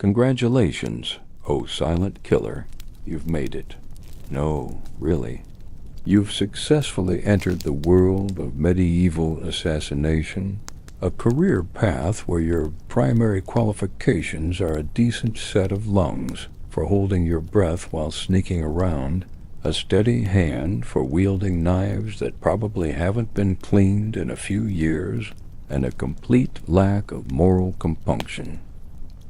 Congratulations, oh silent killer. You've made it. No, really. You've successfully entered the world of medieval assassination, a career path where your primary qualifications are a decent set of lungs for holding your breath while sneaking around, a steady hand for wielding knives that probably haven't been cleaned in a few years, and a complete lack of moral compunction.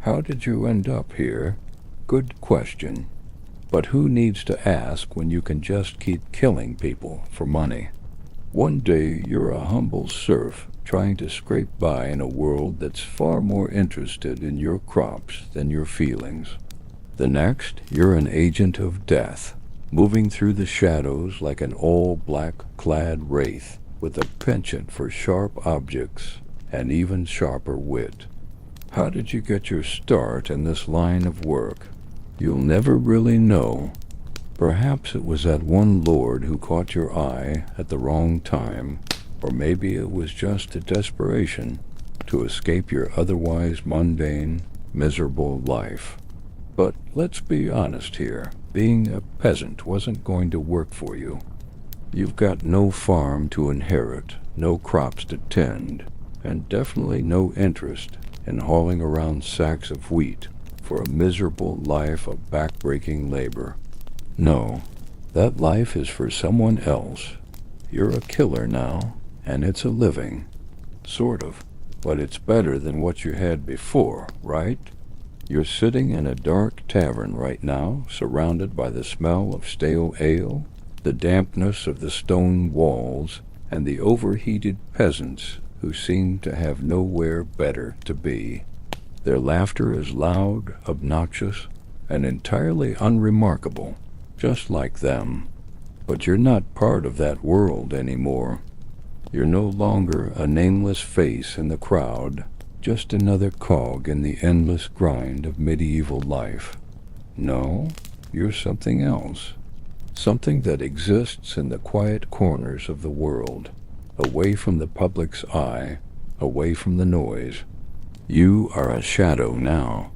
How did you end up here? Good question. But who needs to ask when you can just keep killing people for money? One day you're a humble serf trying to scrape by in a world that's far more interested in your crops than your feelings. The next, you're an agent of death, moving through the shadows like an all-black-clad wraith with a penchant for sharp objects and even sharper wit. How did you get your start in this line of work? You'll never really know. Perhaps it was that one lord who caught your eye at the wrong time, or maybe it was just a desperation to escape your otherwise mundane, miserable life. But let's be honest here. Being a peasant wasn't going to work for you. You've got no farm to inherit, no crops to tend, and definitely no interest in hauling around sacks of wheat for a miserable life of back-breaking labor. No, that life is for someone else. You're a killer now, and it's a living. Sort of, but it's better than what you had before, right? You're sitting in a dark tavern right now, surrounded by the smell of stale ale, the dampness of the stone walls, and the overheated peasants who seem to have nowhere better to be. Their laughter is loud, obnoxious, and entirely unremarkable, just like them. But you're not part of that world anymore. You're no longer a nameless face in the crowd, just another cog in the endless grind of medieval life. No, you're something else. Something that exists in the quiet corners of the world, away from the public's eye, away from the noise. You are a shadow now,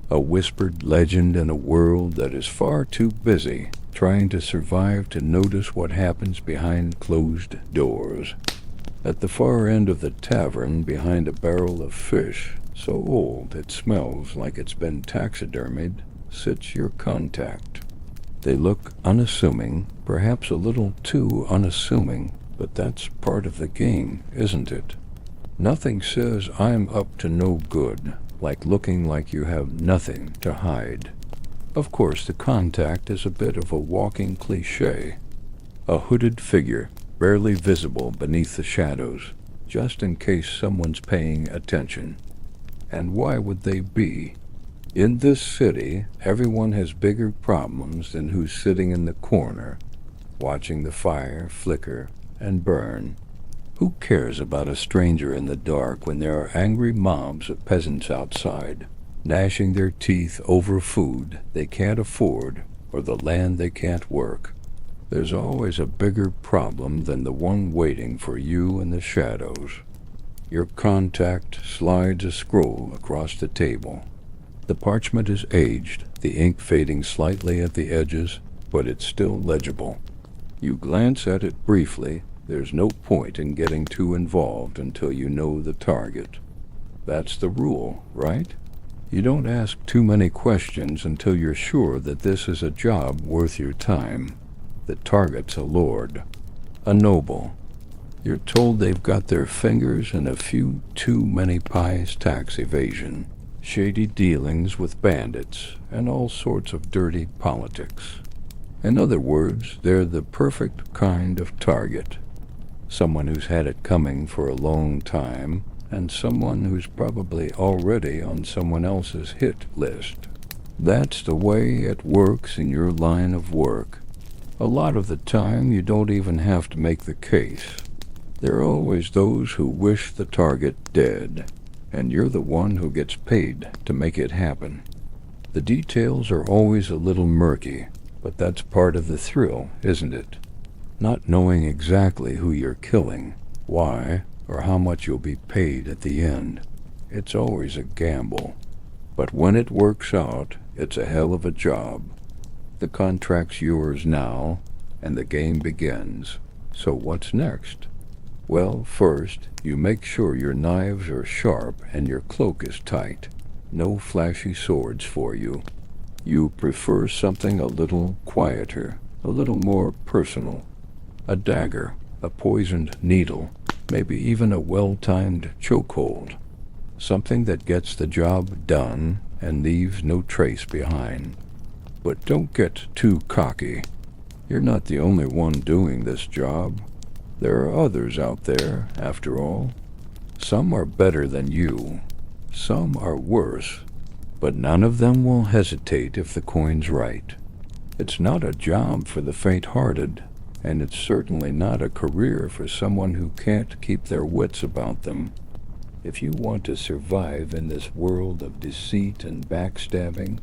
a whispered legend in a world that is far too busy trying to survive to notice what happens behind closed doors. At the far end of the tavern, behind a barrel of fish, so old it smells like it's been taxidermied, sits your contact. They look unassuming, perhaps a little too unassuming, but that's part of the game, isn't it? Nothing says I'm up to no good, like looking like you have nothing to hide. Of course, the contact is a bit of a walking cliché. A hooded figure, barely visible beneath the shadows, just in case someone's paying attention. And why would they be? In this city, everyone has bigger problems than who's sitting in the corner, watching the fire flicker and burn. Who cares about a stranger in the dark when there are angry mobs of peasants outside, gnashing their teeth over food they can't afford or the land they can't work? There's always a bigger problem than the one waiting for you in the shadows. Your contact slides a scroll across the table. The parchment is aged, the ink fading slightly at the edges, but it's still legible. You glance at it briefly. There's no point in getting too involved until you know the target. That's the rule, right? You don't ask too many questions until you're sure that this is a job worth your time. The target's a lord, a noble. You're told they've got their fingers in a few too many pies tax evasion, shady dealings with bandits, and all sorts of dirty politics. In other words, they're the perfect kind of target. Someone who's had it coming for a long time, and someone who's probably already on someone else's hit list. That's the way it works in your line of work. A lot of the time, you don't even have to make the case. There are always those who wish the target dead, and you're the one who gets paid to make it happen. The details are always a little murky, but that's part of the thrill, isn't it? Not knowing exactly who you're killing, why, or how much you'll be paid at the end. It's always a gamble. But when it works out, it's a hell of a job. The contract's yours now, and the game begins. So what's next? Well, first, you make sure your knives are sharp and your cloak is tight. No flashy swords for you. You prefer something a little quieter, a little more personal. A dagger, a poisoned needle, maybe even a well-timed chokehold. Something that gets the job done and leaves no trace behind. But don't get too cocky. You're not the only one doing this job. There are others out there, after all. Some are better than you. Some are worse. But none of them will hesitate if the coin's right. It's not a job for the faint-hearted, and it's certainly not a career for someone who can't keep their wits about them. If you want to survive in this world of deceit and backstabbing,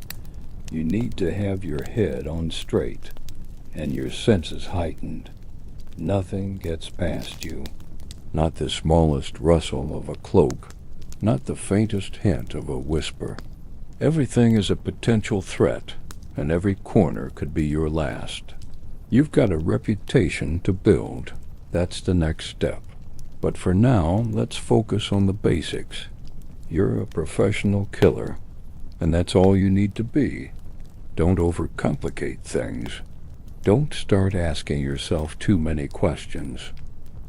you need to have your head on straight and your senses heightened. Nothing gets past you. Not the smallest rustle of a cloak, not the faintest hint of a whisper. Everything is a potential threat, and every corner could be your last. You've got a reputation to build. That's the next step. But for now, let's focus on the basics. You're a professional killer, and that's all you need to be. Don't overcomplicate things. Don't start asking yourself too many questions.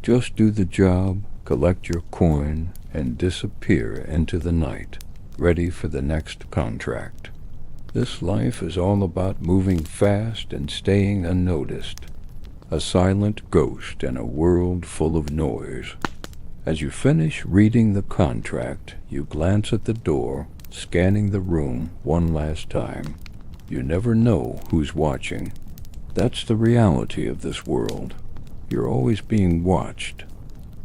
Just do the job, collect your coin, and disappear into the night, ready for the next contract. This life is all about moving fast and staying unnoticed. A silent ghost in a world full of noise. As you finish reading the contract, you glance at the door, scanning the room one last time. You never know who's watching. That's the reality of this world. You're always being watched.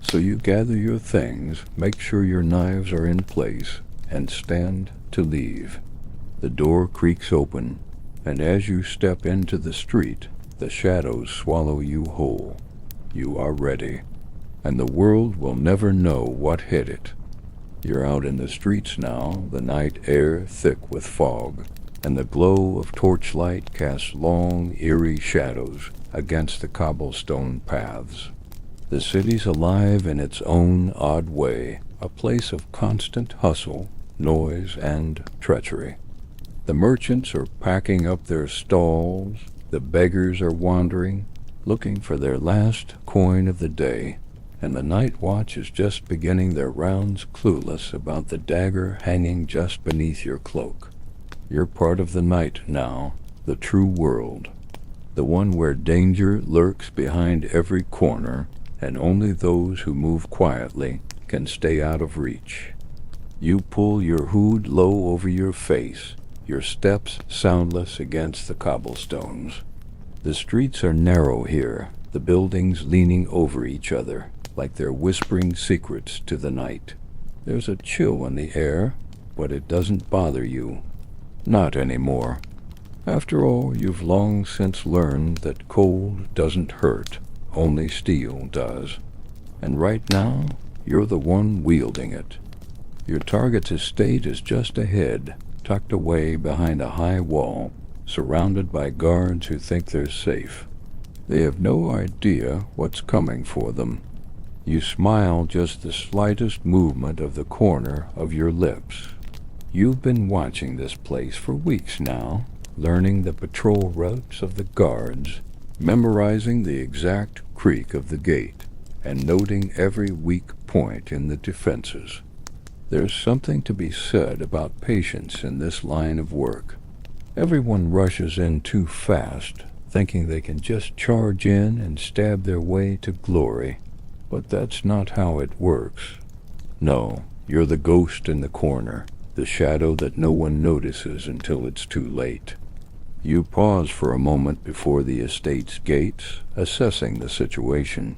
So you gather your things, make sure your knives are in place, and stand to leave. The door creaks open, and as you step into the street, the shadows swallow you whole. You are ready, and the world will never know what hit it. You're out in the streets now, the night air thick with fog, and the glow of torchlight casts long, eerie shadows against the cobblestone paths. The city's alive in its own odd way, a place of constant hustle, noise, and treachery. The merchants are packing up their stalls, the beggars are wandering, looking for their last coin of the day, and the night watch is just beginning their rounds clueless about the dagger hanging just beneath your cloak. You're part of the night now, the true world, the one where danger lurks behind every corner, and only those who move quietly can stay out of reach. You pull your hood low over your face, your steps soundless against the cobblestones. The streets are narrow here, the buildings leaning over each other, like they're whispering secrets to the night. There's a chill in the air, but it doesn't bother you. Not anymore. After all, you've long since learned that cold doesn't hurt, only steel does. And right now, you're the one wielding it. Your target's estate is just ahead, tucked away behind a high wall, surrounded by guards who think they're safe. They have no idea what's coming for them. You smile just the slightest movement of the corner of your lips. You've been watching this place for weeks now, learning the patrol routes of the guards, memorizing the exact creak of the gate, and noting every weak point in the defenses. There's something to be said about patience in this line of work. Everyone rushes in too fast, thinking they can just charge in and stab their way to glory. But that's not how it works. No, you're the ghost in the corner, the shadow that no one notices until it's too late. You pause for a moment before the estate's gates, assessing the situation.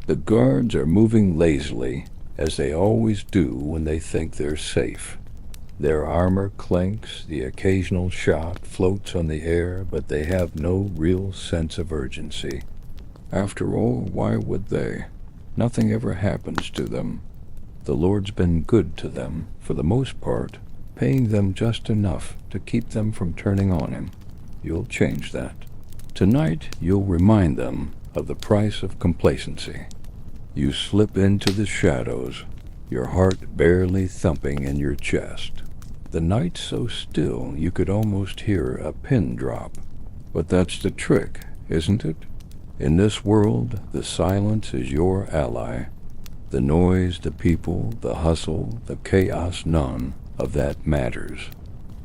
The guards are moving lazily, as they always do when they think they're safe. Their armor clinks, the occasional shot floats on the air, but they have no real sense of urgency. After all, why would they? Nothing ever happens to them. The Lord's been good to them, for the most part, paying them just enough to keep them from turning on him. You'll change that. Tonight, you'll remind them of the price of complacency. You slip into the shadows, your heart barely thumping in your chest. The night's so still you could almost hear a pin drop. But that's the trick, isn't it? In this world, the silence is your ally. The noise, the people, the hustle, the chaos, none of that matters.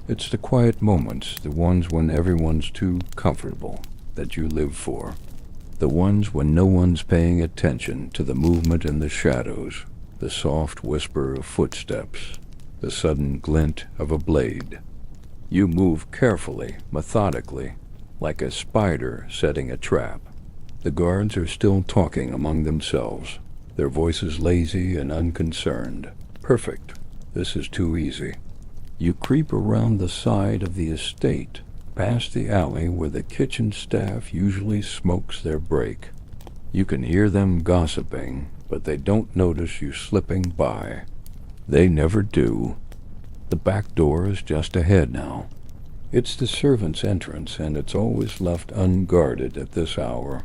It's the quiet moments, the ones when everyone's too comfortable, that you live for. The ones when no one's paying attention to the movement in the shadows, the soft whisper of footsteps, the sudden glint of a blade. You move carefully, methodically, like a spider setting a trap. The guards are still talking among themselves, their voices lazy and unconcerned. Perfect. This is too easy. You creep around the side of the estate, past the alley where the kitchen staff usually smokes their break. You can hear them gossiping, but they don't notice you slipping by. They never do. The back door is just ahead now. It's the servants' entrance, and it's always left unguarded at this hour.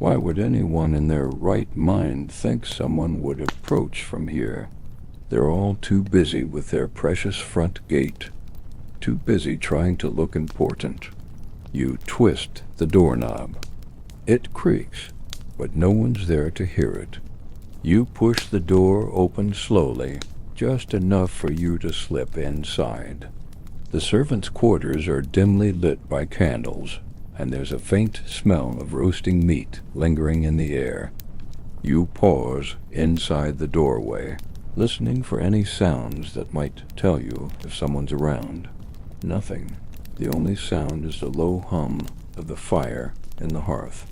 Why would anyone in their right mind think someone would approach from here? They're all too busy with their precious front gate, too busy trying to look important. You twist the doorknob. It creaks, but no one's there to hear it. You push the door open slowly, just enough for you to slip inside. The servants' quarters are dimly lit by candles, and there's a faint smell of roasting meat lingering in the air. You pause inside the doorway, listening for any sounds that might tell you if someone's around. Nothing. The only sound is the low hum of the fire in the hearth.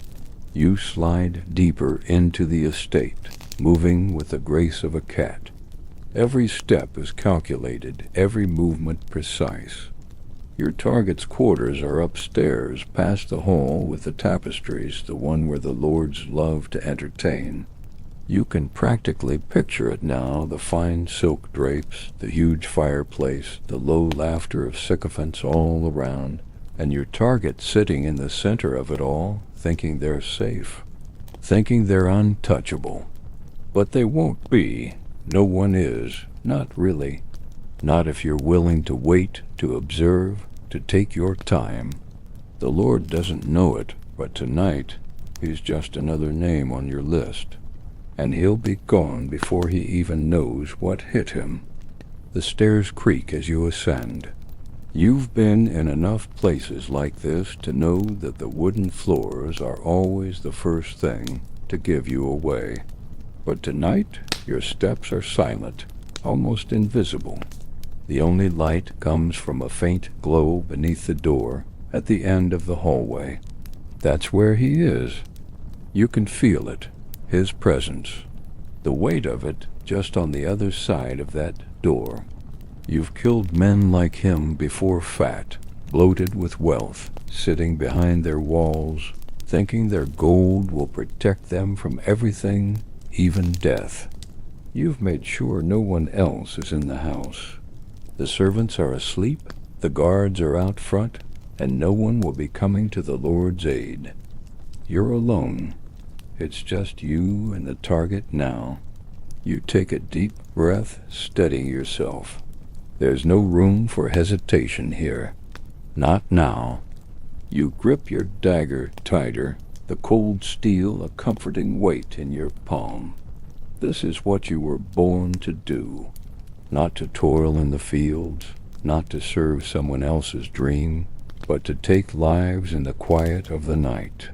You slide deeper into the estate, moving with the grace of a cat. Every step is calculated, every movement precise. Your target's quarters are upstairs, past the hall with the tapestries, the one where the lords love to entertain. You can practically picture it now, the fine silk drapes, the huge fireplace, the low laughter of sycophants all around, and your target sitting in the center of it all, thinking they're safe, thinking they're untouchable. But they won't be. No one is. Not really. Not if you're willing to wait, to observe, to take your time. The Lord doesn't know it, but tonight he's just another name on your list. And he'll be gone before he even knows what hit him. The stairs creak as you ascend. You've been in enough places like this to know that the wooden floors are always the first thing to give you away. But tonight, your steps are silent, almost invisible. The only light comes from a faint glow beneath the door at the end of the hallway. That's where he is. You can feel it, his presence, the weight of it just on the other side of that door. You've killed men like him before, fat, bloated with wealth, sitting behind their walls, thinking their gold will protect them from everything, even death. You've made sure no one else is in the house. The servants are asleep, the guards are out front, and no one will be coming to the Lord's aid. You're alone. It's just you and the target now. You take a deep breath, steadying yourself. There's no room for hesitation here. Not now. You grip your dagger tighter, the cold steel a comforting weight in your palm. This is what you were born to do. Not to toil in the fields, not to serve someone else's dream, but to take lives in the quiet of the night.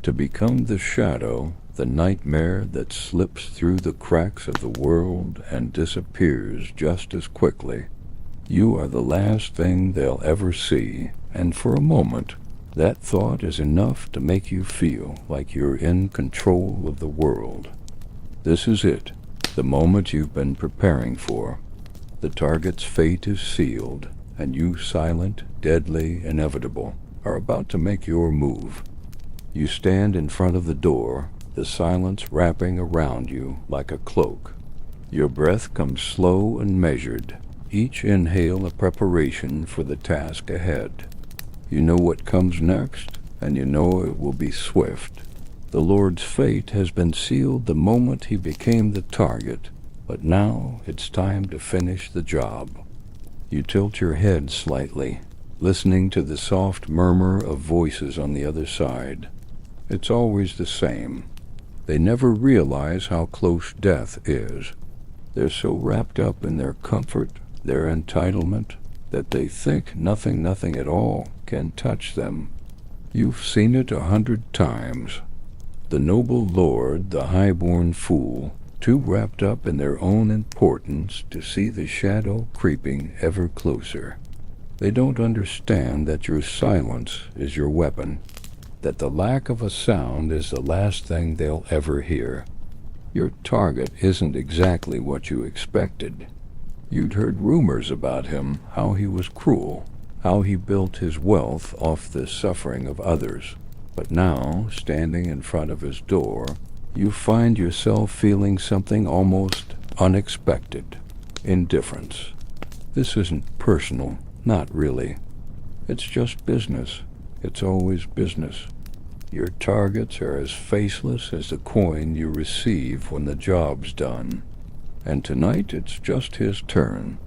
To become the shadow, the nightmare that slips through the cracks of the world and disappears just as quickly. You are the last thing they'll ever see, and for a moment, that thought is enough to make you feel like you're in control of the world. This is it, the moment you've been preparing for. The target's fate is sealed, and you, silent, deadly, inevitable, are about to make your move. You stand in front of the door, the silence wrapping around you like a cloak. Your breath comes slow and measured, each inhale a preparation for the task ahead. You know what comes next, and you know it will be swift. The Lord's fate has been sealed the moment he became the target, but now it's time to finish the job. You tilt your head slightly, listening to the soft murmur of voices on the other side. It's always the same. They never realize how close death is. They're so wrapped up in their comfort, their entitlement, that they think nothing at all can touch them. You've seen it 100 times. The noble lord, the high-born fool, too wrapped up in their own importance to see the shadow creeping ever closer. They don't understand that your silence is your weapon, that the lack of a sound is the last thing they'll ever hear. Your target isn't exactly what you expected. You'd heard rumors about him, how he was cruel, how he built his wealth off the suffering of others. But now, standing in front of his door, you find yourself feeling something almost unexpected: indifference. This isn't personal, not really. It's just business. It's always business. Your targets are as faceless as the coin you receive when the job's done. And tonight it's just his turn.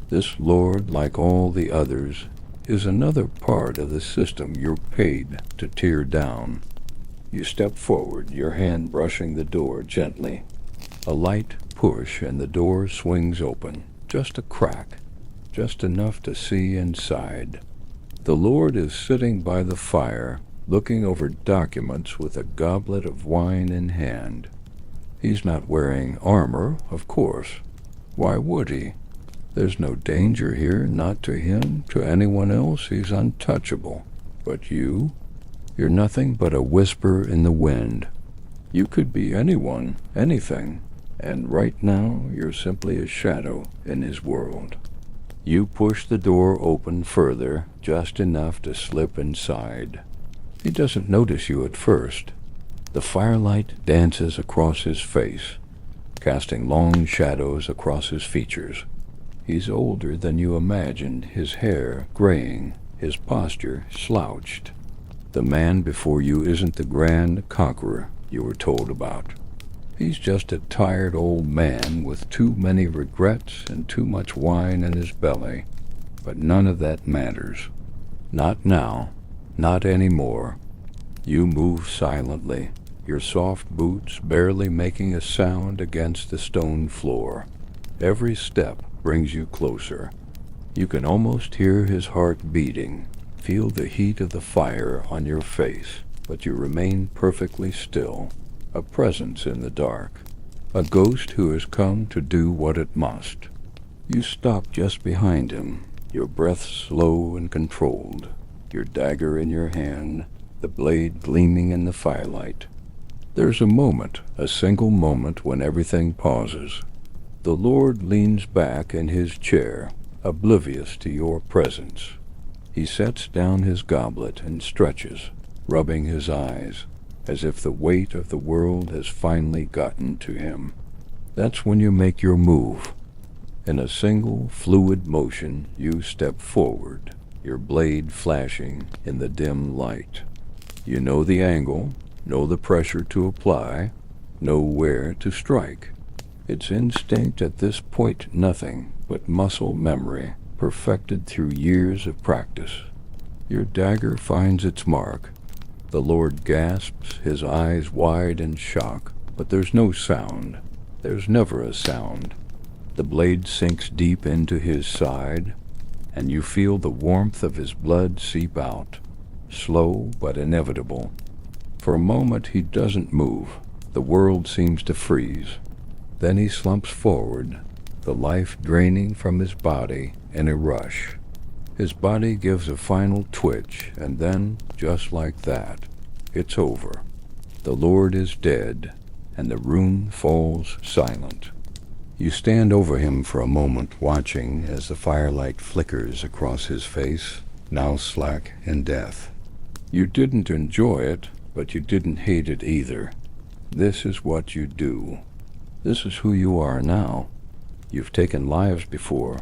This lord, like all the others, is another part of the system you're paid to tear down. You step forward, your hand brushing the door gently. A light push and the door swings open. Just a crack, just enough to see inside. The Lord is sitting by the fire, looking over documents with a goblet of wine in hand. He's not wearing armor, of course. Why would he? There's no danger here, not to him, to anyone else. He's untouchable. But you? You're nothing but a whisper in the wind. You could be anyone, anything, and right now you're simply a shadow in his world. You push the door open further, just enough to slip inside. He doesn't notice you at first. The firelight dances across his face, casting long shadows across his features. He's older than you imagined, his hair graying, his posture slouched. The man before you isn't the grand conqueror you were told about. He's just a tired old man with too many regrets and too much wine in his belly. But none of that matters. Not now. Not anymore. You move silently, your soft boots barely making a sound against the stone floor. Every step brings you closer. You can almost hear his heart beating, feel the heat of the fire on your face, but you remain perfectly still, a presence in the dark, a ghost who has come to do what it must. You stop just behind him, your breath slow and controlled, your dagger in your hand, the blade gleaming in the firelight. There's a moment, a single moment, when everything pauses. The Lord leans back in his chair, oblivious to your presence. He sets down his goblet and stretches, rubbing his eyes, as if the weight of the world has finally gotten to him. That's when you make your move. In a single, fluid motion, you step forward, your blade flashing in the dim light. You know the angle, know the pressure to apply, know where to strike. It's instinct at this point, nothing but muscle memory, perfected through years of practice. Your dagger finds its mark. The Lord gasps, his eyes wide in shock, but there's no sound. There's never a sound. The blade sinks deep into his side, and you feel the warmth of his blood seep out, slow but inevitable. For a moment he doesn't move. The world seems to freeze. Then he slumps forward, the life draining from his body in a rush. His body gives a final twitch, and then, just like that, it's over. The Lord is dead, and the room falls silent. You stand over him for a moment, watching as the firelight flickers across his face, now slack in death. You didn't enjoy it, but you didn't hate it either. This is what you do. This is who you are now. You've taken lives before.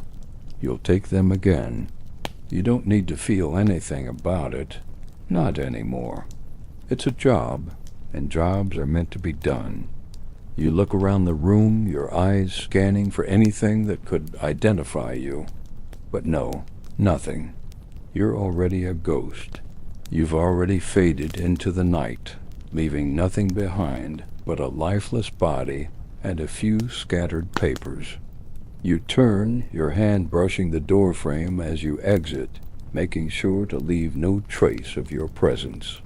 you'll take them again. You don't need to feel anything about it. Not anymore. It's a job, and jobs are meant to be done. You look around the room, your eyes scanning for anything that could identify you. But no, nothing. You're already a ghost. You've already faded into the night, leaving nothing behind but a lifeless body and a few scattered papers. You turn, your hand brushing the doorframe as you exit, making sure to leave no trace of your presence.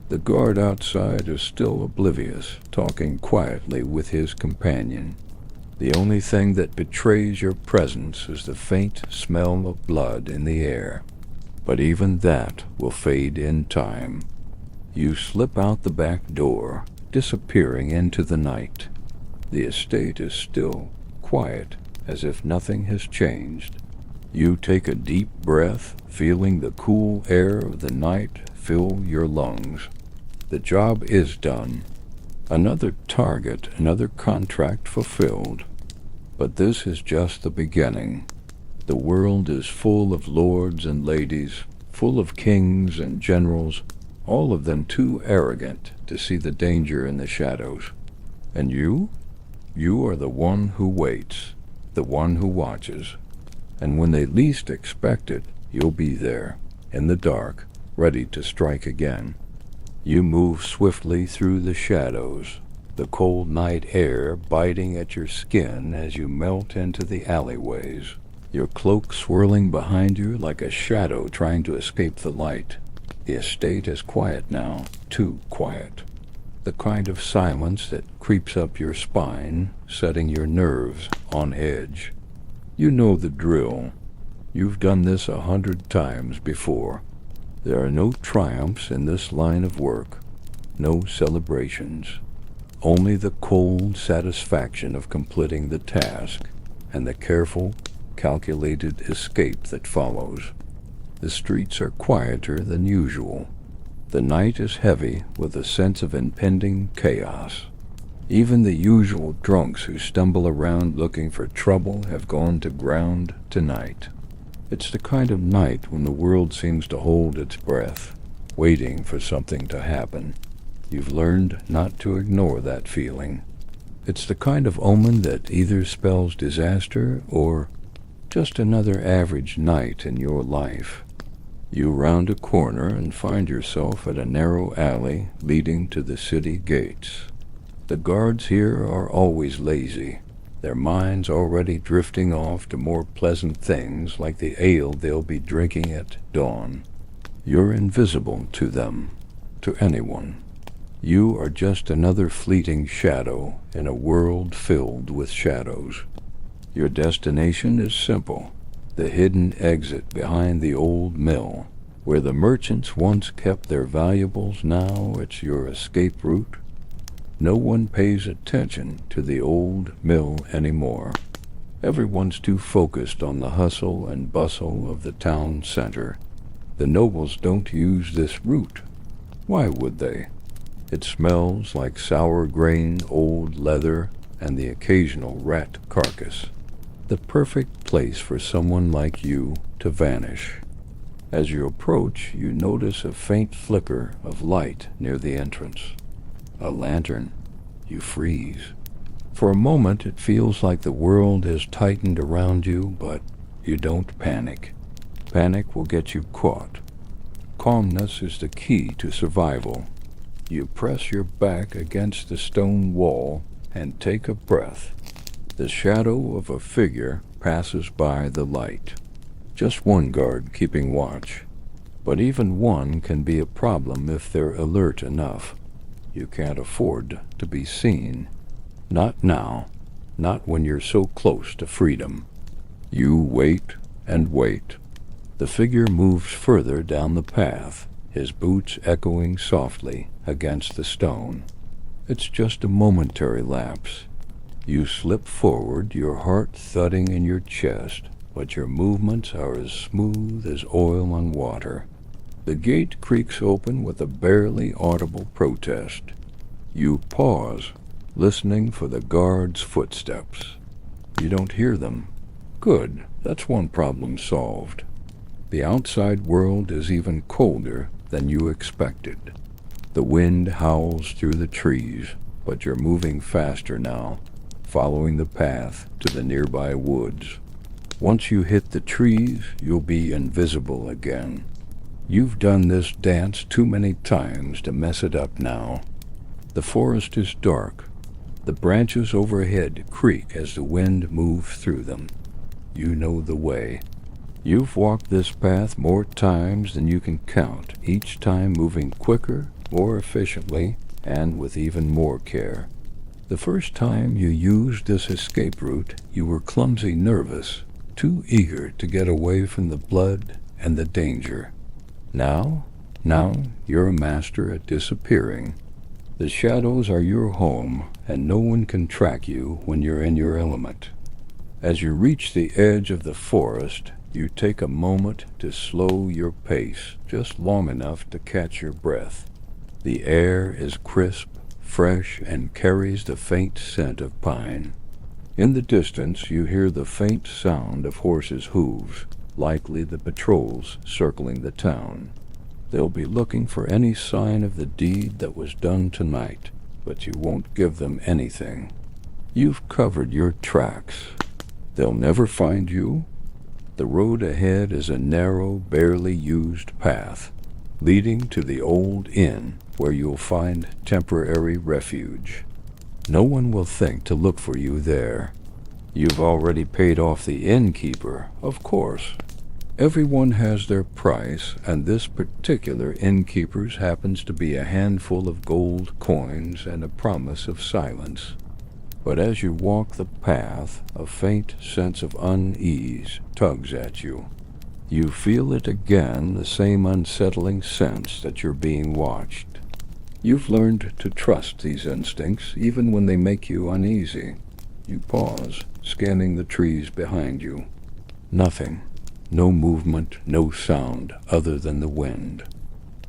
The guard outside is still oblivious, talking quietly with his companion. The only thing that betrays your presence is the faint smell of blood in the air. But even that will fade in time. You slip out the back door, disappearing into the night. The estate is still, quiet, as if nothing has changed. You take a deep breath, feeling the cool air of the night fill your lungs. The job is done. Another target, another contract fulfilled. But this is just the beginning. The world is full of lords and ladies, full of kings and generals, all of them too arrogant to see the danger in the shadows. And you? You are the one who waits, the one who watches. And when they least expect it, you'll be there, in the dark, ready to strike again. You move swiftly through the shadows, the cold night air biting at your skin as you melt into the alleyways, your cloak swirling behind you like a shadow trying to escape the light. The estate is quiet now, too quiet. The kind of silence that creeps up your spine, setting your nerves on edge. You know the drill. You've done this 100 times before. There are no triumphs in this line of work, no celebrations. Only the cold satisfaction of completing the task and the careful, calculated escape that follows. The streets are quieter than usual. The night is heavy with a sense of impending chaos. Even the usual drunks who stumble around looking for trouble have gone to ground tonight. It's the kind of night when the world seems to hold its breath, waiting for something to happen. You've learned not to ignore that feeling. It's the kind of omen that either spells disaster or just another average night in your life. You round a corner and find yourself at a narrow alley leading to the city gates. The guards here are always lazy, their minds already drifting off to more pleasant things like the ale they'll be drinking at dawn. You're invisible to them, to anyone. You are just another fleeting shadow in a world filled with shadows. Your destination is simple, the hidden exit behind the old mill, where the merchants once kept their valuables. Now it's your escape route. No one pays attention to the old mill anymore. Everyone's too focused on the hustle and bustle of the town center. The nobles don't use this route. Why would they? It smells like sour grain, old leather, and the occasional rat carcass. The perfect place for someone like you to vanish. As you approach, you notice a faint flicker of light near the entrance. A lantern. You freeze. For a moment it feels like the world has tightened around you, but you don't panic. Panic will get you caught. Calmness is the key to survival. You press your back against the stone wall and take a breath. The shadow of a figure passes by the light. Just one guard keeping watch. But even one can be a problem if they're alert enough. You can't afford to be seen. Not now. Not when you're so close to freedom. You wait and wait. The figure moves further down the path, his boots echoing softly against the stone. It's just a momentary lapse. You slip forward, your heart thudding in your chest, but your movements are as smooth as oil on water. The gate creaks open with a barely audible protest. You pause, listening for the guard's footsteps. You don't hear them. Good, That's one problem solved. The outside world is even colder than you expected. The wind howls through the trees, but you're moving faster now, following the path to the nearby woods. Once you hit the trees, you'll be invisible again. You've done this dance too many times to mess it up now. The forest is dark. The branches overhead creak as the wind moves through them. You know the way. You've walked this path more times than you can count, each time moving quicker, more efficiently, and with even more care. The first time you used this escape route, you were clumsy, nervous, too eager to get away from the blood and the danger. Now you're a master at disappearing. The shadows are your home, and no one can track you when you're in your element. As you reach the edge of the forest, you take a moment to slow your pace, just long enough to catch your breath. The air is crisp, fresh, and carries the faint scent of pine. In the distance, you hear the faint sound of horses' hooves, likely the patrols circling the town. They'll be looking for any sign of the deed that was done tonight, but you won't give them anything. You've covered your tracks. They'll never find you. The road ahead is a narrow, barely used path, leading to the old inn where you'll find temporary refuge. No one will think to look for you there. You've already paid off the innkeeper, of course. Everyone has their price, and this particular innkeeper's happens to be a handful of gold coins and a promise of silence. But as you walk the path, a faint sense of unease tugs at you. You feel it again, the same unsettling sense that you're being watched. You've learned to trust these instincts, even when they make you uneasy. You pause, scanning the trees behind you. Nothing. No movement, no sound other than the wind.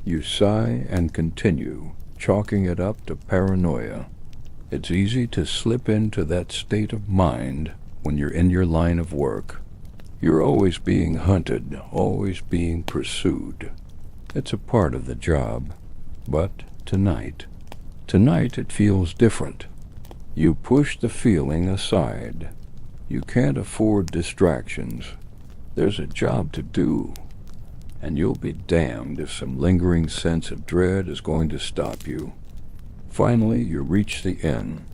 You sigh and continue, chalking it up to paranoia. It's easy to slip into that state of mind when you're in your line of work. You're always being hunted, always being pursued. It's a part of the job. But tonight it feels different. You push the feeling aside. You can't afford distractions. There's a job to do, and you'll be damned if some lingering sense of dread is going to stop you. Finally, you reach the inn.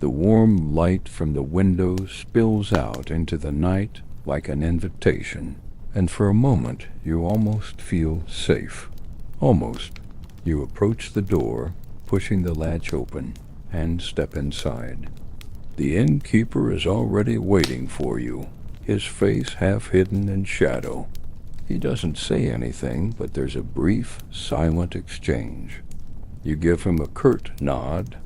The warm light from the windows spills out into the night like an invitation, and for a moment you almost feel safe. Almost. You approach the door, pushing the latch open, and step inside. The innkeeper is already waiting for you, his face half hidden in shadow. He doesn't say anything, but there's a brief, silent exchange. You give him a curt nod,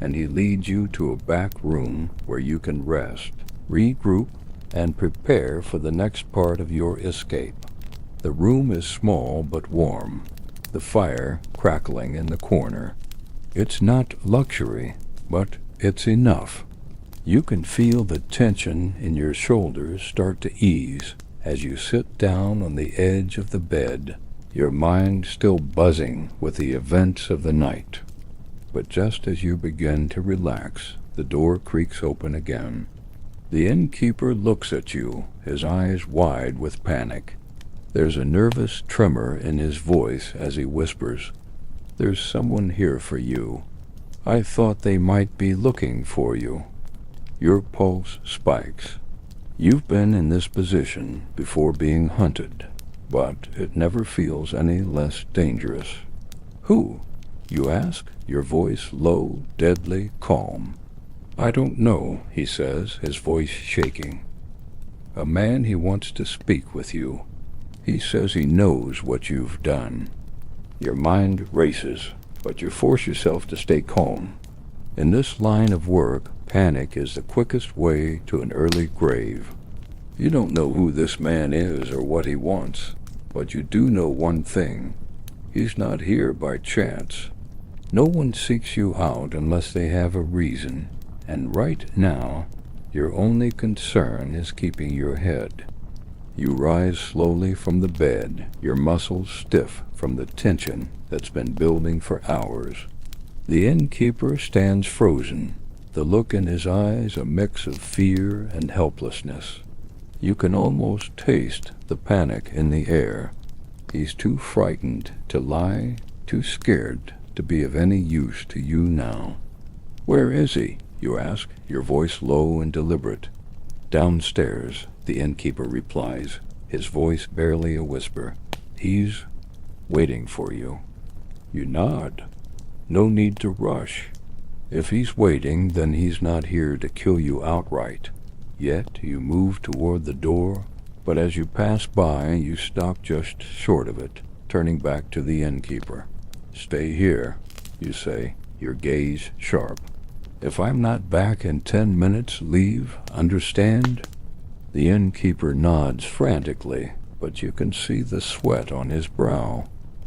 and he leads you to a back room where you can rest, regroup, and prepare for the next part of your escape. The room is small but warm, the fire crackling in the corner. It's not luxury, but it's enough. You can feel the tension in your shoulders start to ease as you sit down on the edge of the bed, your mind still buzzing with the events of the night. But just as you begin to relax, the door creaks open again. The innkeeper looks at you, his eyes wide with panic. There's a nervous tremor in his voice as he whispers, "There's someone here for you. I thought they might be looking for you." Your pulse spikes. You've been in this position before being hunted, but it never feels any less dangerous. "Who?" you ask, your voice low, deadly calm. "I don't know," he says, his voice shaking. "A man, he wants to speak with you. He says he knows what you've done." Your mind races, but you force yourself to stay calm. In this line of work, panic is the quickest way to an early grave. You don't know who this man is or what he wants, but you do know one thing. He's not here by chance. No one seeks you out unless they have a reason, and right now, Your only concern is keeping your head. You rise slowly from the bed, your muscles stiff from the tension that's been building for hours. The innkeeper stands frozen, the look in his eyes a mix of fear and helplessness. You can almost taste the panic in the air. He's too frightened to lie, too scared to be of any use to you now. "Where is he?" you ask, your voice low and deliberate. "Downstairs," the innkeeper replies, his voice barely a whisper. "He's waiting for you." You nod. No need to rush. If he's waiting, then he's not here to kill you outright. Yet you move toward the door, but as you pass by, you stop just short of it, turning back to the innkeeper. "Stay here," you say, your gaze sharp. "If I'm not back in 10 minutes, leave, understand?" The innkeeper nods frantically, but you can see the sweat on his brow.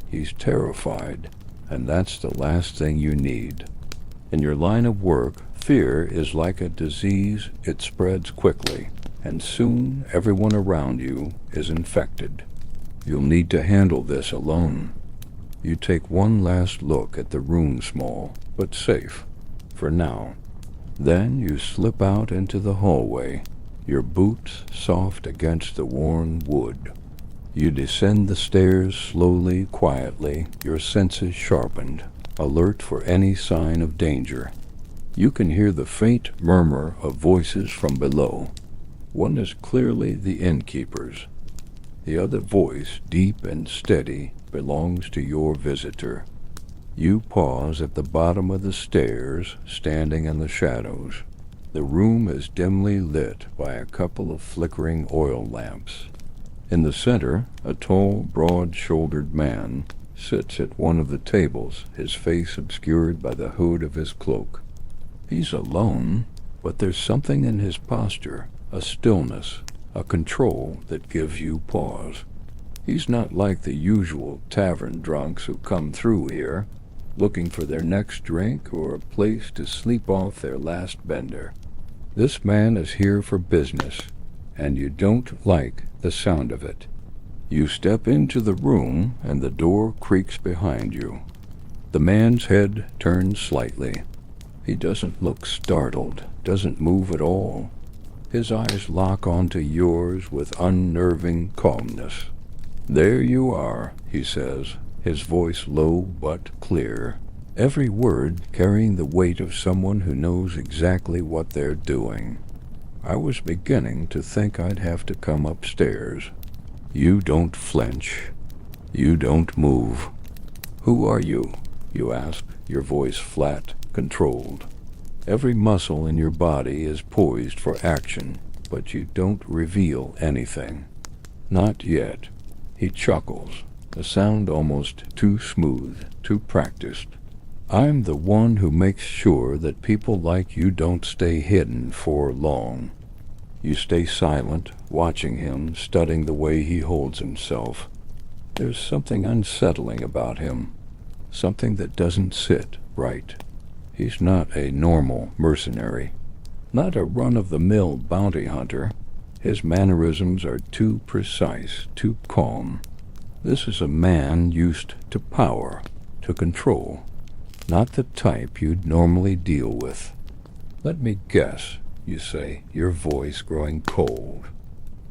He's terrified, and that's the last thing you need. In your line of work, fear is like a disease. It spreads quickly, and soon everyone around you is infected. You'll need to handle this alone. You take one last look at the room, small but safe, for now. Then you slip out into the hallway, your boots soft against the worn wood. You descend the stairs slowly, quietly, your senses sharpened, alert for any sign of danger. You can hear the faint murmur of voices from below. One is clearly the innkeeper's. The other voice, deep and steady, belongs to your visitor. You pause at the bottom of the stairs, standing in the shadows. The room is dimly lit by a couple of flickering oil lamps. In the center, a tall, broad-shouldered man sits at one of the tables, his face obscured by the hood of his cloak. He's alone, but there's something in his posture, a stillness, a control that gives you pause. He's not like the usual tavern drunks who come through here, looking for their next drink or a place to sleep off their last bender. This man is here for business, and you don't like the sound of it. You step into the room, and the door creaks behind you. The man's head turns slightly. He doesn't look startled, doesn't move at all. His eyes lock onto yours with unnerving calmness. "There you are," he says, his voice low but clear, every word carrying the weight of someone who knows exactly what they're doing. "I was beginning to think I'd have to come upstairs." You don't flinch. You don't move. "Who are you?" you ask, your voice flat, controlled. Every muscle in your body is poised for action, but you don't reveal anything. "Not yet." He chuckles, a sound almost too smooth, too practiced. "I'm the one who makes sure that people like you don't stay hidden for long." You stay silent, watching him, studying the way he holds himself. There's something unsettling about him, something that doesn't sit right. He's not a normal mercenary, not a run-of-the-mill bounty hunter. His mannerisms are too precise, too calm. This is a man used to power, to control, not the type you'd normally deal with. "Let me guess," you say, your voice growing cold.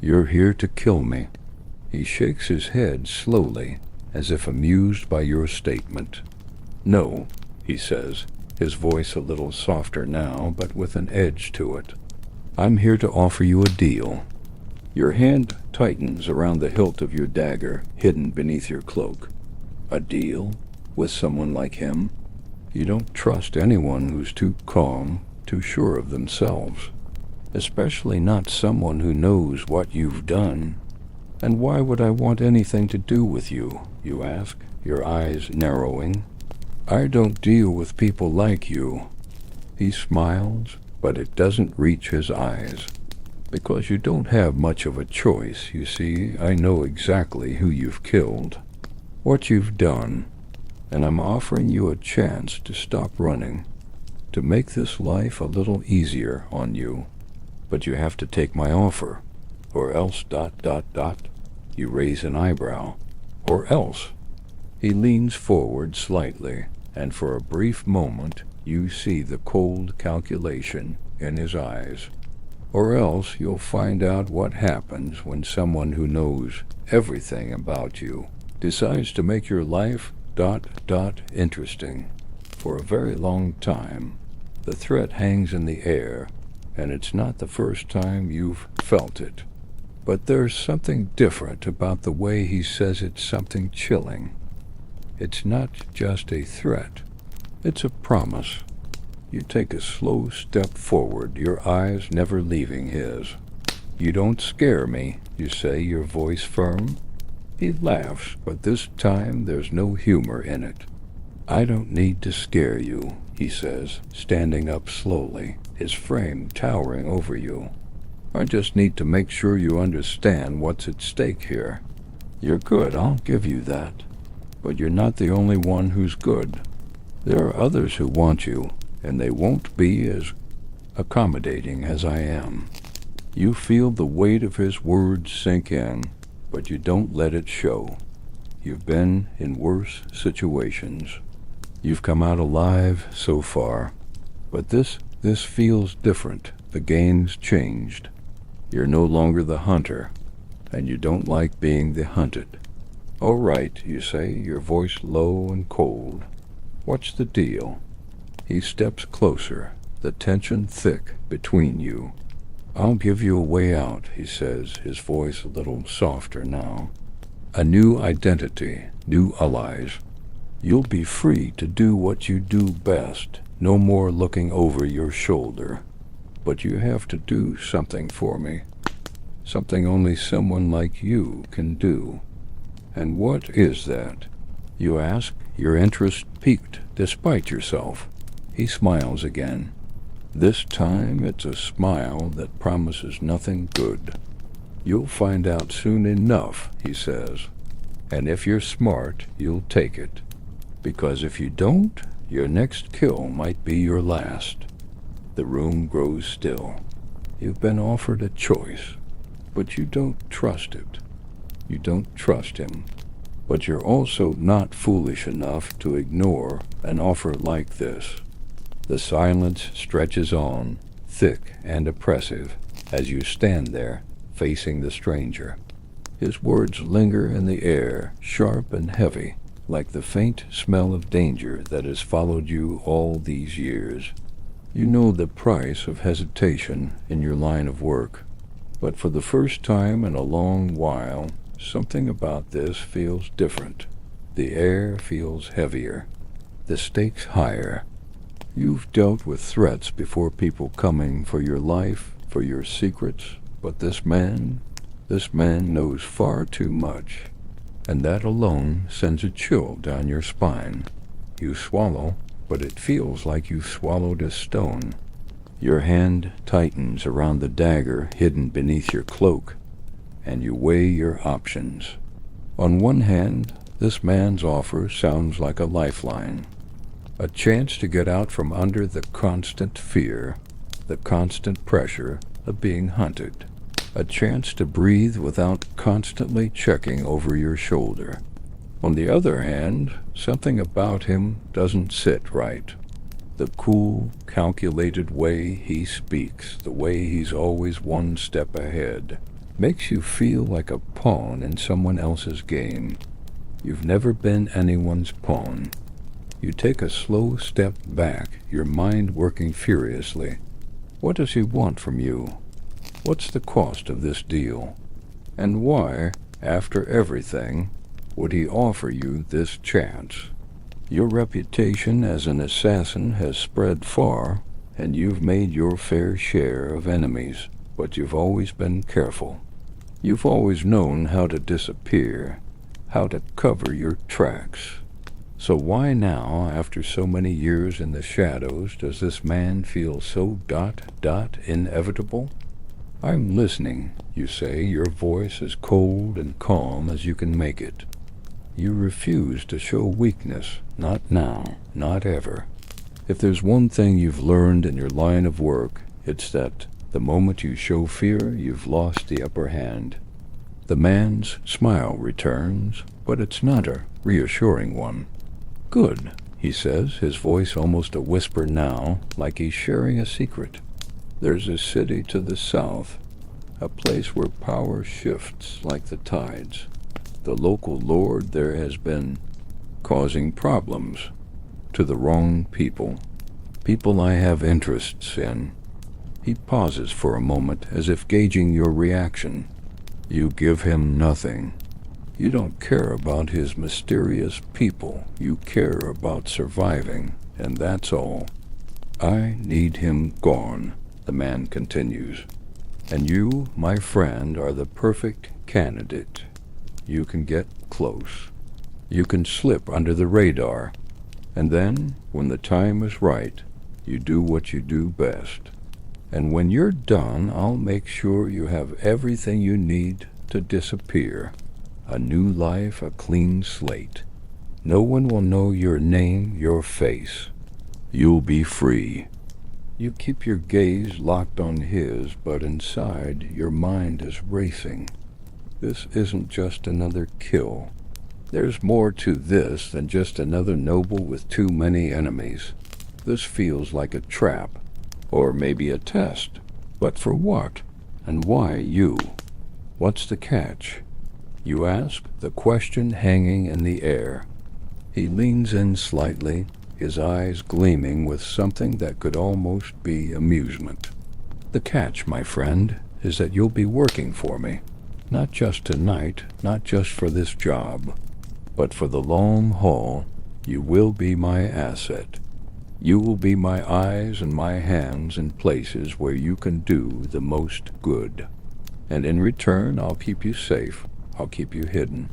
"You're here to kill me." He shakes his head slowly, as if amused by your statement. "No," he says, his voice a little softer now, but with an edge to it. "I'm here to offer you a deal." Your hand tightens around the hilt of your dagger, hidden beneath your cloak. A deal? With someone like him? You don't trust anyone who's too calm, too sure of themselves. Especially not someone who knows what you've done. "And why would I want anything to do with you?" you ask, your eyes narrowing. "I don't deal with people like you." He smiles, but it doesn't reach his eyes. "Because you don't have much of a choice, you see. I know exactly who you've killed, what you've done, and I'm offering you a chance to stop running, to make this life a little easier on you. But you have to take my offer, or else ... You raise an eyebrow. Or else. He leans forward slightly, and for a brief moment you see the cold calculation in his eyes. Or else you'll find out what happens when someone who knows everything about you decides to make your life ... interesting. For a very long time, the threat hangs in the air, and it's not the first time you've felt it. But there's something different about the way he says it's something chilling. It's not just a threat. It's a promise. You take a slow step forward, your eyes never leaving his. "You don't scare me," you say, your voice firm. He laughs, but this time there's no humor in it. "I don't need to scare you," he says, standing up slowly, his frame towering over you. "I just need to make sure you understand what's at stake here. You're good, I'll give you that. But you're not the only one who's good. There are others who want you, and they won't be as accommodating as I am." You feel the weight of his words sink in, but you don't let it show. You've been in worse situations. You've come out alive so far. But this feels different. The game's changed. You're no longer the hunter, and you don't like being the hunted. "All right," you say, your voice low and cold. "What's the deal?" He steps closer, the tension thick between you. "I'll give you a way out," he says, his voice a little softer now. "A new identity, new allies. You'll be free to do what you do best, no more looking over your shoulder. But you have to do something for me. Something only someone like you can do." "And what is that?" you ask, your interest piqued despite yourself. He smiles again. This time it's a smile that promises nothing good. "You'll find out soon enough," he says. "And if you're smart, you'll take it. Because if you don't, your next kill might be your last." The room grows still. You've been offered a choice, but you don't trust it. You don't trust him. But you're also not foolish enough to ignore an offer like this. The silence stretches on, thick and oppressive, as you stand there, facing the stranger. His words linger in the air, sharp and heavy, like the faint smell of danger that has followed you all these years. You know the price of hesitation in your line of work, but for the first time in a long while, something about this feels different. The air feels heavier, the stakes higher. You've dealt with threats before, people coming for your life, for your secrets, but this man knows far too much, and that alone sends a chill down your spine. You swallow, but it feels like you've swallowed a stone. Your hand tightens around the dagger hidden beneath your cloak, and you weigh your options. On one hand, this man's offer sounds like a lifeline. A chance to get out from under the constant fear, the constant pressure of being hunted. A chance to breathe without constantly checking over your shoulder. On the other hand, something about him doesn't sit right. The cool, calculated way he speaks, the way he's always one step ahead, makes you feel like a pawn in someone else's game. You've never been anyone's pawn. You take a slow step back, your mind working furiously. What does he want from you? What's the cost of this deal? And why, after everything, would he offer you this chance? Your reputation as an assassin has spread far, and you've made your fair share of enemies, but you've always been careful. You've always known how to disappear, how to cover your tracks. So why now, after so many years in the shadows, does this man feel so ... inevitable? "I'm listening," you say, your voice as cold and calm as you can make it. You refuse to show weakness, not now, not ever. If there's one thing you've learned in your line of work, it's that The moment you show fear, you've lost the upper hand. The man's smile returns, but it's not a reassuring one. "Good," he says, his voice almost a whisper now, like he's sharing a secret. "There's a city to the south, a place where power shifts like the tides. The local lord there has been causing problems to the wrong people I have interests in." He pauses for a moment, as if gauging your reaction. You give him nothing. You don't care about his mysterious people. You care about surviving, and that's all. "I need him gone," the man continues. "And you, my friend, are the perfect candidate. You can get close. You can slip under the radar. And then, when the time is right, you do what you do best. And when you're done, I'll make sure you have everything you need to disappear. A new life, a clean slate. No one will know your name, your face. You'll be free." You keep your gaze locked on his, but inside your mind is racing. This isn't just another kill. There's more to this than just another noble with too many enemies. This feels like a trap, or maybe a test. But for what? And why you? What's the catch? You ask, the question hanging in the air. He leans in slightly, his eyes gleaming with something that could almost be amusement. "The catch, my friend, is that you'll be working for me. Not just tonight, not just for this job, but for the long haul. You will be my asset. You will be my eyes and my hands in places where you can do the most good. And in return, I'll keep you safe. I'll keep you hidden.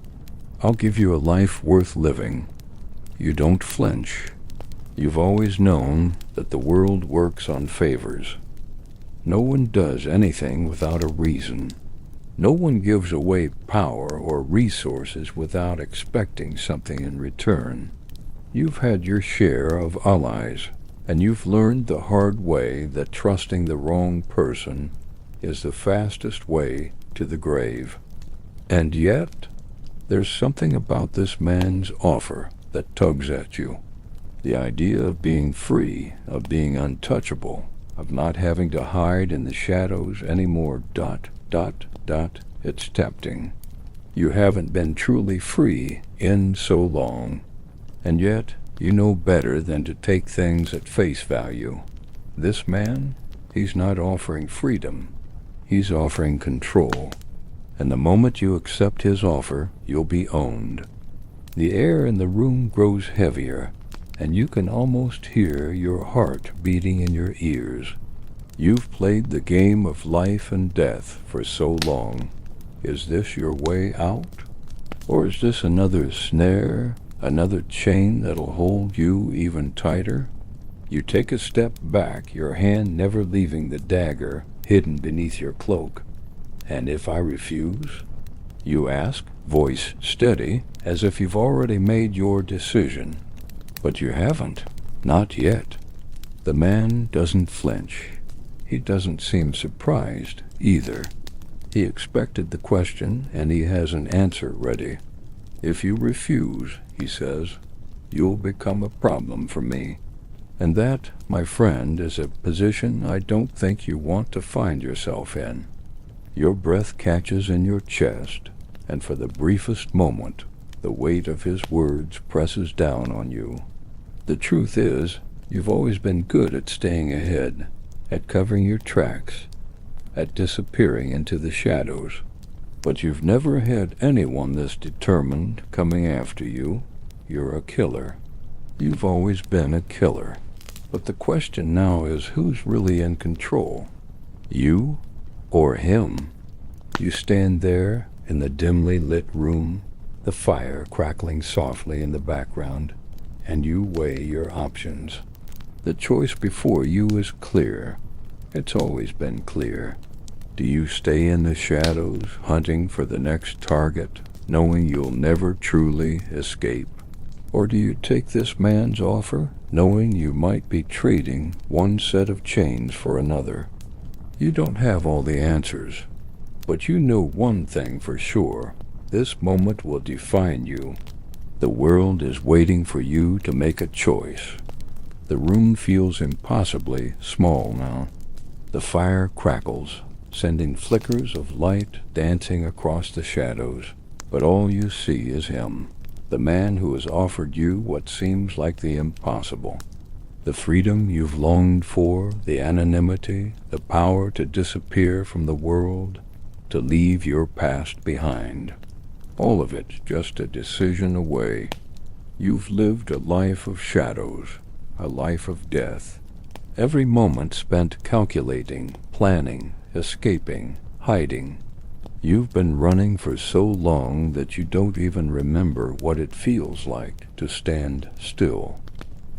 I'll give you a life worth living." You don't flinch. You've always known that the world works on favors. No one does anything without a reason. No one gives away power or resources without expecting something in return. You've had your share of allies, and you've learned the hard way that trusting the wrong person is the fastest way to the grave. And yet, there's something about this man's offer that tugs at you. The idea of being free, of being untouchable, of not having to hide in the shadows anymore, ... It's tempting. You haven't been truly free in so long. And yet, you know better than to take things at face value. This man, he's not offering freedom. He's offering control. And the moment you accept his offer, you'll be owned. The air in the room grows heavier, and you can almost hear your heart beating in your ears. You've played the game of life and death for so long. Is this your way out? Or is this another snare, another chain that'll hold you even tighter? You take a step back, your hand never leaving the dagger hidden beneath your cloak. "And if I refuse?" you ask, voice steady, as if you've already made your decision. But you haven't. Not yet. The man doesn't flinch. He doesn't seem surprised, either. He expected the question, and he has an answer ready. "If you refuse," he says, "you'll become a problem for me. And that, my friend, is a position I don't think you want to find yourself in." Your breath catches in your chest, and for the briefest moment, the weight of his words presses down on you. The truth is, you've always been good at staying ahead, at covering your tracks, at disappearing into the shadows. But you've never had anyone this determined coming after you. You're a killer. You've always been a killer. But the question now is, who's really in control? You or him? You stand there in the dimly lit room, the fire crackling softly in the background, and you weigh your options. The choice before you is clear. It's always been clear. Do you stay in the shadows, hunting for the next target, knowing you'll never truly escape? Or do you take this man's offer, knowing you might be trading one set of chains for another? You don't have all the answers, but you know one thing for sure. This moment will define you. The world is waiting for you to make a choice. The room feels impossibly small now. The fire crackles, sending flickers of light dancing across the shadows, but all you see is him, the man who has offered you what seems like the impossible. The freedom you've longed for, the anonymity, the power to disappear from the world, to leave your past behind. All of it just a decision away. You've lived a life of shadows, a life of death. Every moment spent calculating, planning, escaping, hiding. You've been running for so long that you don't even remember what it feels like to stand still.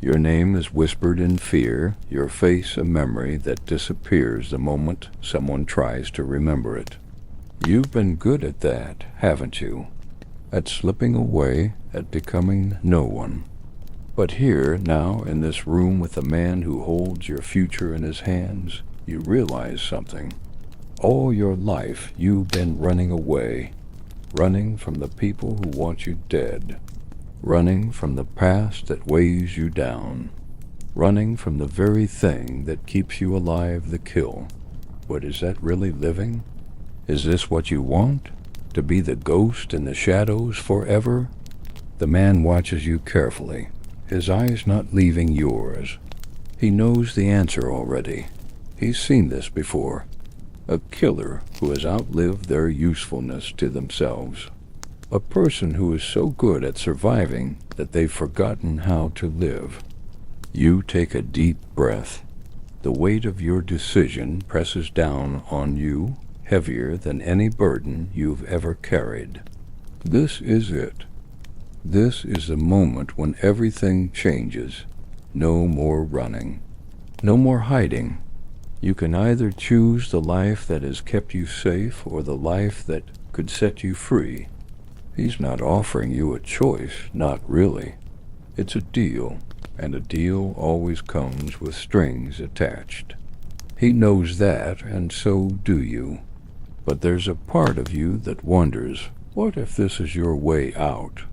Your name is whispered in fear, your face a memory that disappears the moment someone tries to remember it. You've been good at that, haven't you? At slipping away, at becoming no one. But here, now, in this room with the man who holds your future in his hands, you realize something. All your life you've been running away, running from the people who want you dead, running from the past that weighs you down, running from the very thing that keeps you alive, the kill. But is that really living? Is this what you want? To be the ghost in the shadows forever? The man watches you carefully, his eyes not leaving yours. He knows the answer already. He's seen this before. A killer who has outlived their usefulness to themselves. A person who is so good at surviving that they've forgotten how to live. You take a deep breath. The weight of your decision presses down on you, heavier than any burden you've ever carried. This is it. This is the moment when everything changes. No more running. No more hiding. You can either choose the life that has kept you safe or the life that could set you free. He's not offering you a choice, not really. It's a deal, and a deal always comes with strings attached. He knows that, and so do you. But there's a part of you that wonders, what if this is your way out?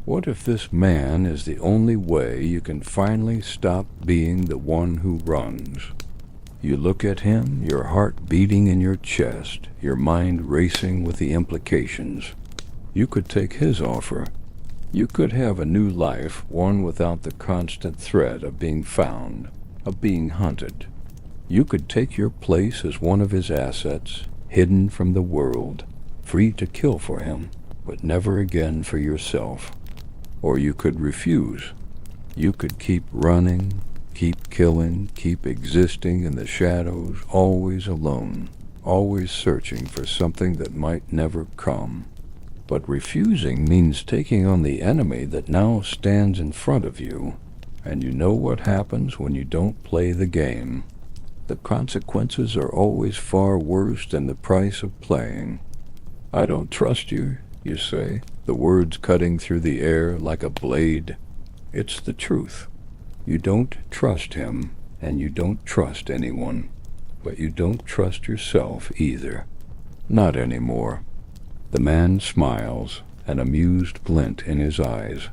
What if this man is the only way you can finally stop being the one who runs? You look at him, your heart beating in your chest, your mind racing with the implications. You could take his offer. You could have a new life, one without the constant threat of being found, of being hunted. You could take your place as one of his assets, hidden from the world, free to kill for him, but never again for yourself. Or you could refuse. You could keep running, keep killing, keep existing in the shadows, always alone, always searching for something that might never come. But refusing means taking on the enemy that now stands in front of you, and you know what happens when you don't play the game. The consequences are always far worse than the price of playing. I don't trust you, you say, the words cutting through the air like a blade. It's the truth. You don't trust him, and you don't trust anyone. But you don't trust yourself either. Not anymore. The man smiles, an amused glint in his eyes.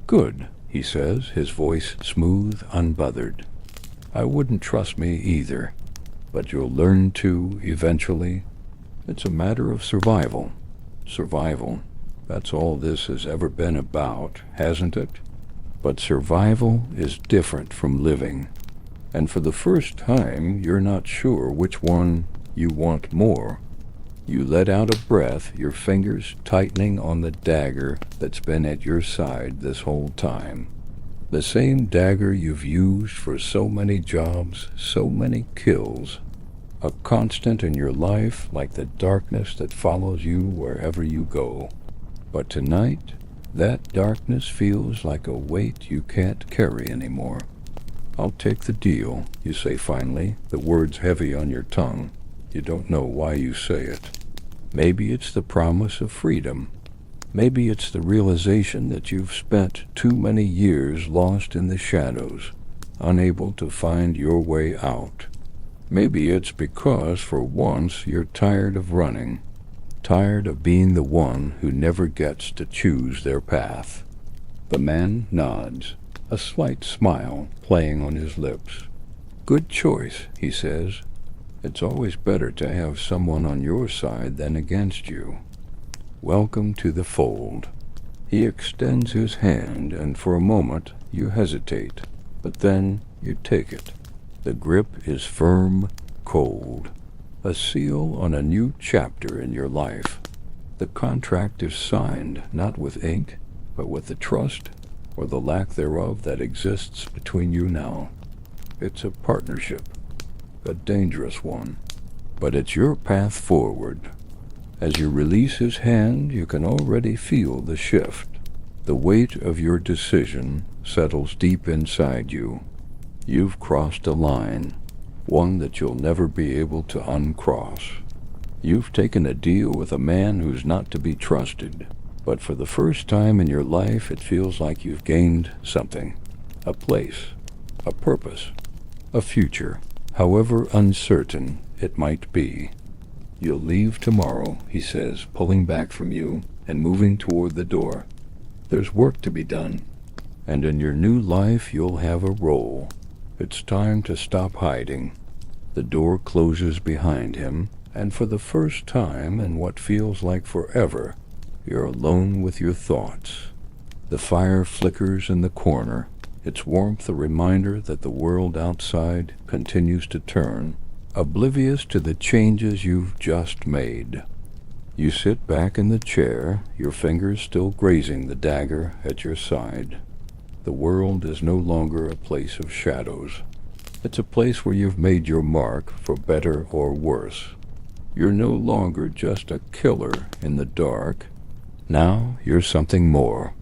Good, he says, his voice smooth, unbothered. I wouldn't trust me either, but you'll learn to eventually. It's a matter of survival. Survival. That's all this has ever been about, hasn't it? But survival is different from living. And for the first time, you're not sure which one you want more. You let out a breath, your fingers tightening on the dagger that's been at your side this whole time. The same dagger you've used for so many jobs, so many kills. A constant in your life like the darkness that follows you wherever you go. But tonight, that darkness feels like a weight you can't carry anymore. I'll take the deal, you say finally, the words heavy on your tongue. You don't know why you say it. Maybe it's the promise of freedom. Maybe it's the realization that you've spent too many years lost in the shadows, unable to find your way out. Maybe it's because for once you're tired of running, tired of being the one who never gets to choose their path. The man nods, a slight smile playing on his lips. Good choice, he says. It's always better to have someone on your side than against you. Welcome to the fold. He extends his hand, and for a moment you hesitate, but then you take it. The grip is firm, cold, a seal on a new chapter in your life. The contract is signed not with ink, but with the trust, or the lack thereof, that exists between you now. It's a partnership, a dangerous one, but it's your path forward. As you release his hand, you can already feel the shift. The weight of your decision settles deep inside you. You've crossed a line, one that you'll never be able to uncross. You've taken a deal with a man who's not to be trusted, but for the first time in your life it feels like you've gained something. A place, a purpose, a future, however uncertain it might be. You'll leave tomorrow, he says, pulling back from you and moving toward the door. There's work to be done, and in your new life you'll have a role. It's time to stop hiding. The door closes behind him, and for the first time in what feels like forever, you're alone with your thoughts. The fire flickers in the corner, its warmth a reminder that the world outside continues to turn, oblivious to the changes you've just made. You sit back in the chair, your fingers still grazing the dagger at your side. The world is no longer a place of shadows. It's a place where you've made your mark, for better or worse. You're no longer just a killer in the dark. Now you're something more.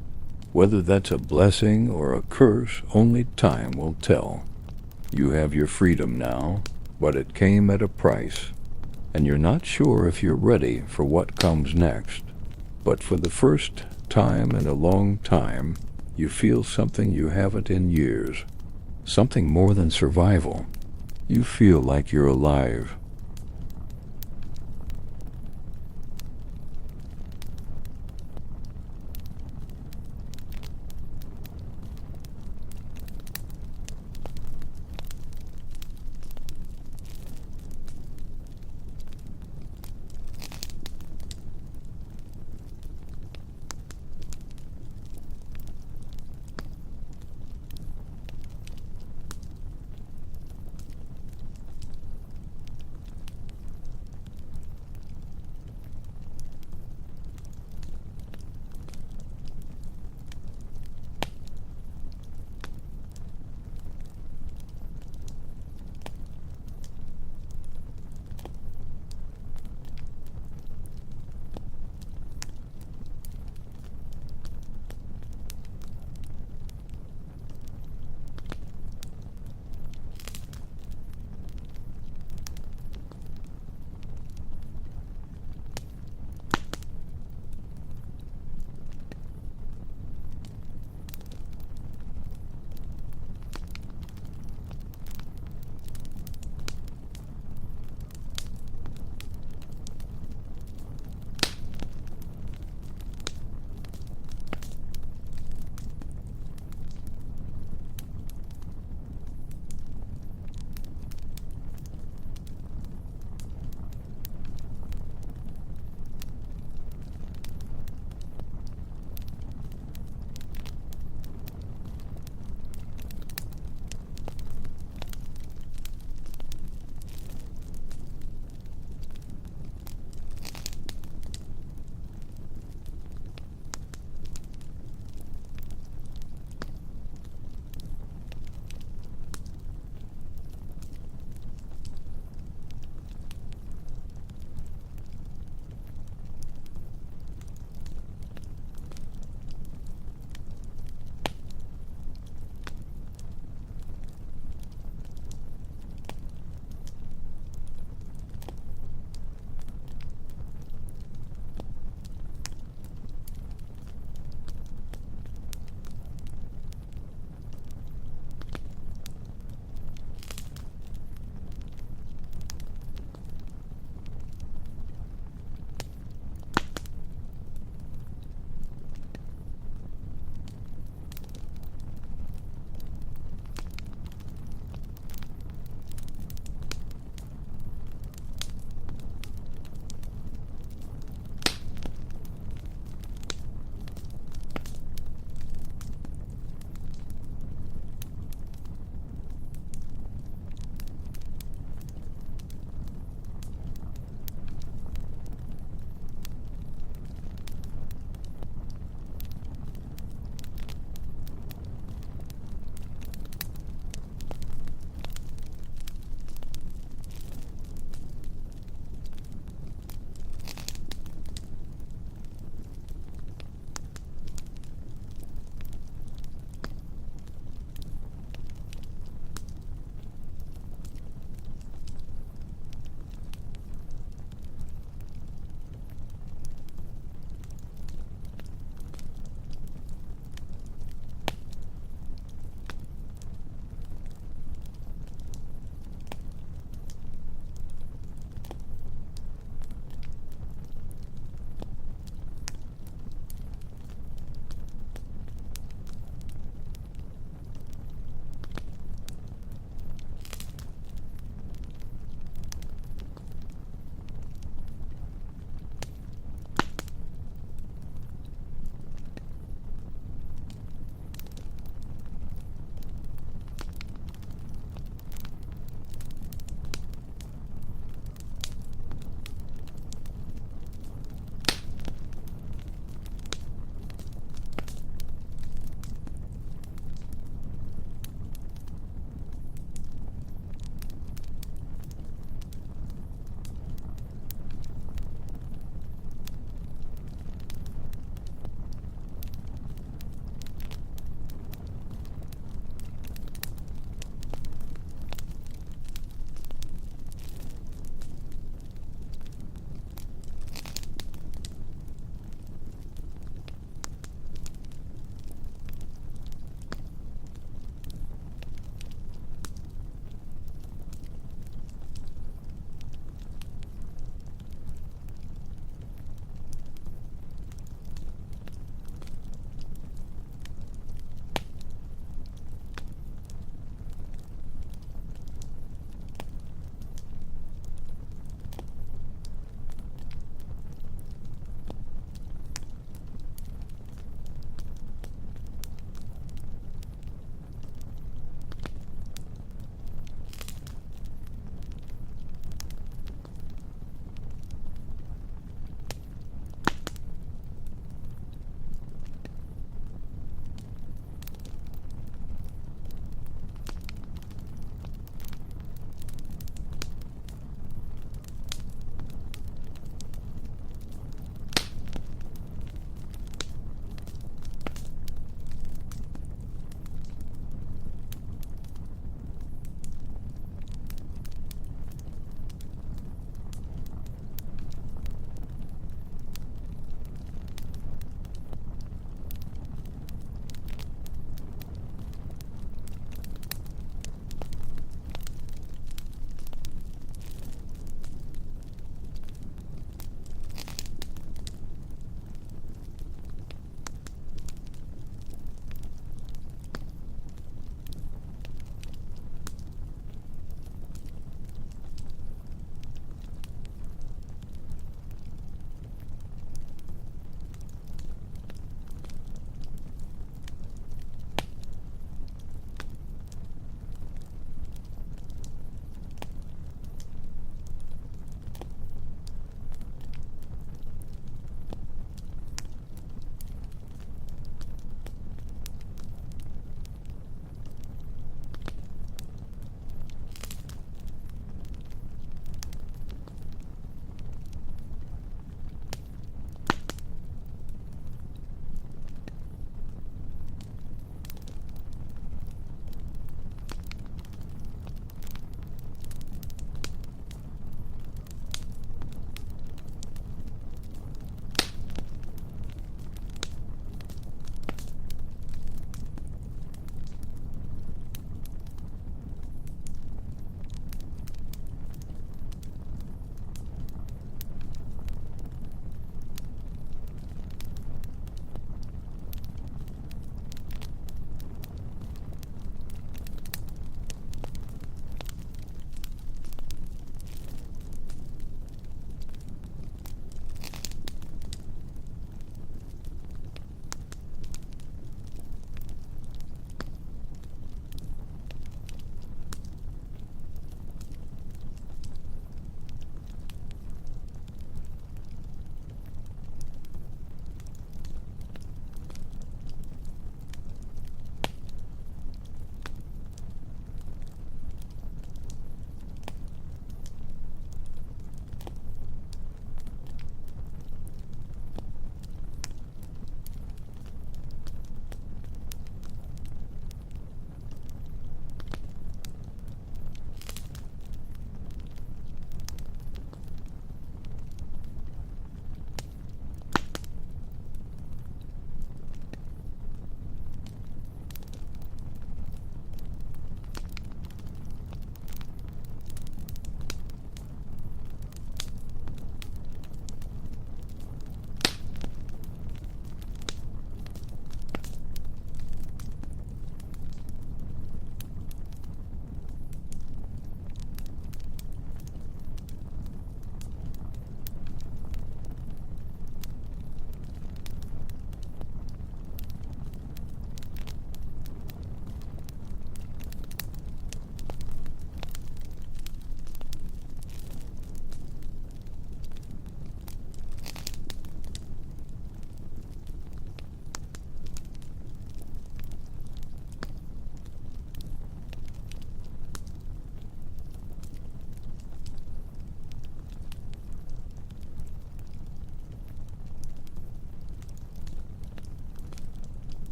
Whether that's a blessing or a curse, only time will tell. You have your freedom now, but it came at a price, and you're not sure if you're ready for what comes next. But for the first time in a long time, you feel something you haven't in years, something more than survival. You feel like you're alive,